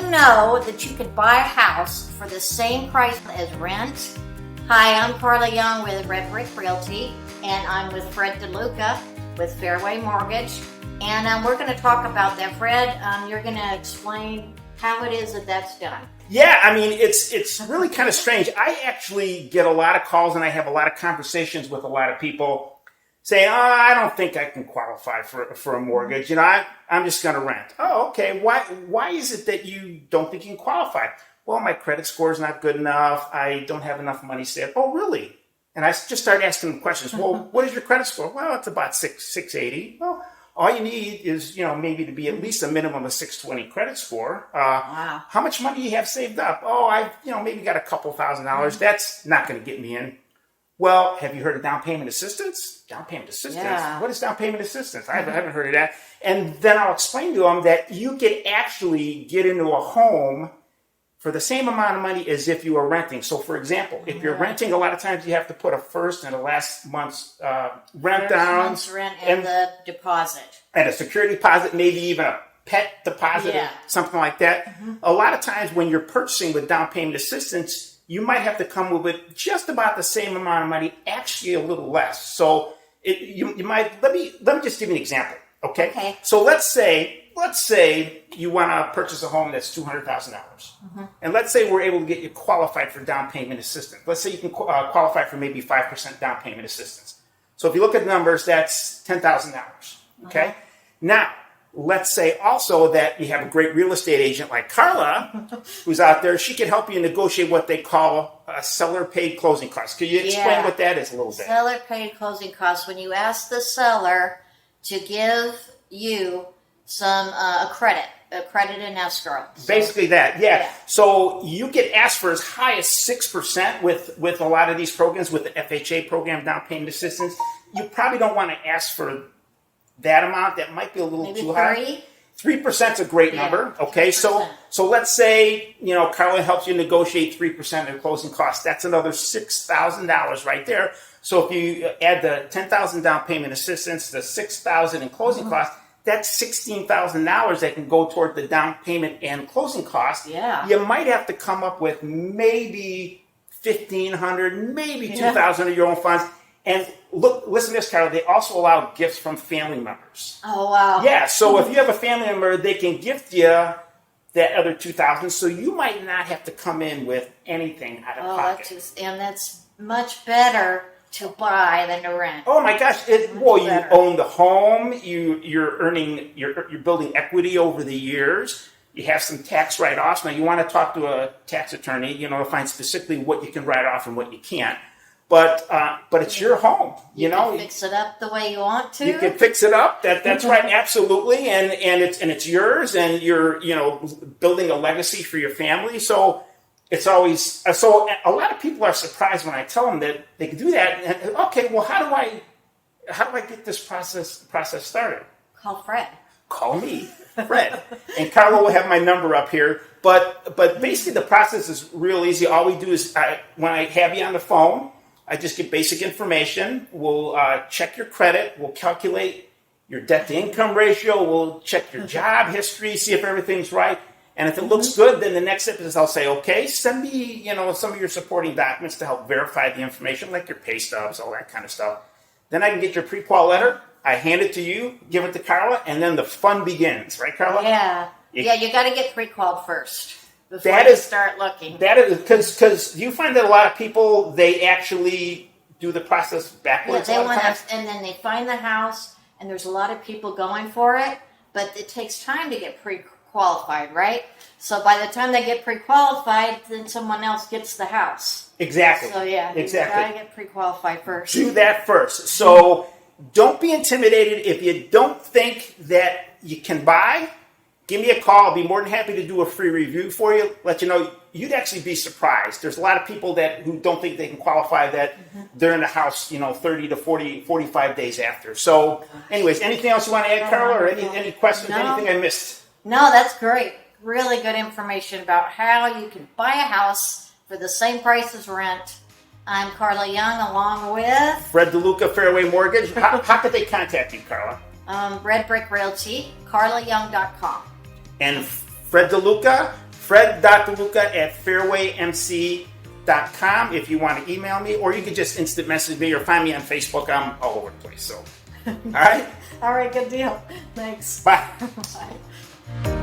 know that you could buy a house for the same price as rent? Hi, I'm Carla Young with Red Brick Realty, and I'm with Fred DeLuca with Fairway Mortgage. And we're going to talk about that. Fred, you're going to explain how it is that that's done. Yeah, I mean, it's really kind of strange. I actually get a lot of calls and I have a lot of conversations with a lot of people saying, I don't think I can qualify for a mortgage. I'm just going to rent. Oh, okay. Why is it that you don't think you can qualify? Well, my credit score is not good enough. I don't have enough money saved. Oh, really? And I just started asking them questions. Well, what is your credit score? Well, it's about 680. Well, all you need is, maybe to be at least a minimum of 620 credit score. Wow. How much money do you have saved up? Oh, I've, maybe got a couple $1,000s. That's not going to get me in. Well, have you heard of down payment assistance? Down payment assistance? Yeah. What is down payment assistance? I haven't heard of that. And then I'll explain to them that you could actually get into a home for the same amount of money as if you were renting. So, for example, if you're renting, a lot of times you have to put a first and a last month's rent down. Month's rent and the deposit. And a security deposit, maybe even a pet deposit or something like that. Mm-hmm. A lot of times when you're purchasing with down payment assistance, you might have to come with just about the same amount of money, actually a little less. So you might, let me just give you an example, okay? So let's say you want to purchase a home that's $200,000. Mm-hmm. And let's say we're able to get you qualified for down payment assistance. Let's say you can qualify for maybe 5% down payment assistance. So if you look at the numbers, that's $10,000, okay? Now, let's say also that you have a great real estate agent like Carla, who's out there. She can help you negotiate what they call a seller-paid closing costs. Could you explain what that is a little bit? Seller-paid closing costs. When you ask the seller to give you some a credit in escrow. Basically that, yeah. So you get asked for as high as 6% with a lot of these programs, with the FHA program, down payment assistance. You probably don't want to ask for that amount. That might be a little too high. 3% is a great number. Okay, 3%. So let's say Carla helps you negotiate 3% of the closing costs. That's another $6,000 right there. So if you add the $10,000 down payment assistance, the $6,000 in closing costs, that's $16,000 that can go toward the down payment and closing costs. Yeah, you might have to come up with maybe $1,500, maybe $2,000 of your own funds. And listen to this, Carla. They also allow gifts from family members. Oh, wow. Yeah, so if you have a family member, they can gift you that other $2,000. So you might not have to come in with anything out of pocket. That's much better to buy than to rent. Oh my gosh! You own the home. You're building equity over the years. You have some tax write-offs. Now you want to talk to a tax attorney, to find specifically what you can write off and what you can't. But it's your home. You can fix it up the way you want to. You can fix it up. That's right, absolutely. And it's yours, and you're building a legacy for your family. So it's always so. A lot of people are surprised when I tell them that they can do that. And, okay, well, how do I get this process started? Call Fred. Call me, Fred. And Carla will have my number up here. But basically, the process is real easy. All we do is when I have you on the phone, I just get basic information. We'll check your credit. We'll calculate your debt-to-income ratio. We'll check your job history, see if everything's right. And if it looks good, then the next step is I'll say, okay, send me, some of your supporting documents to help verify the information, like your pay stubs, all that kind of stuff. Then I can get your pre-qual letter. I hand it to you, give it to Carla, and then the fun begins. Right, Carla? Yeah. You got to get pre-qualled first before you start looking. That is because you find that a lot of people, they actually do the process backwards. Yeah, and then they find the house, and there's a lot of people going for it, but it takes time to get pre-qualified, right? So by the time they get pre-qualified, then someone else gets the house. Exactly. So you got to get pre-qualified first. Do that first. So don't be intimidated. If you don't think that you can buy, give me a call. I'll be more than happy to do a free review for you, let you know. You'd actually be surprised. There's a lot of people who don't think they can qualify that they're in the house, 30 to 40, 45 days after. So anyways, anything else you want to add, Carla, or any questions, anything I missed? No, that's great. Really good information about how you can buy a house for the same price as rent. I'm Carla Young, along with Fred DeLuca of Fairway Mortgage. How could they contact you, Carla? Red Brick Realty, carlayoung.com. And Fred DeLuca, Fred.DeLuca@fairwaymc.com if you want to email me, or you can just instant message me or find me on Facebook. I'm all over the place. So, all right? All right, good deal. Thanks. Bye. Bye.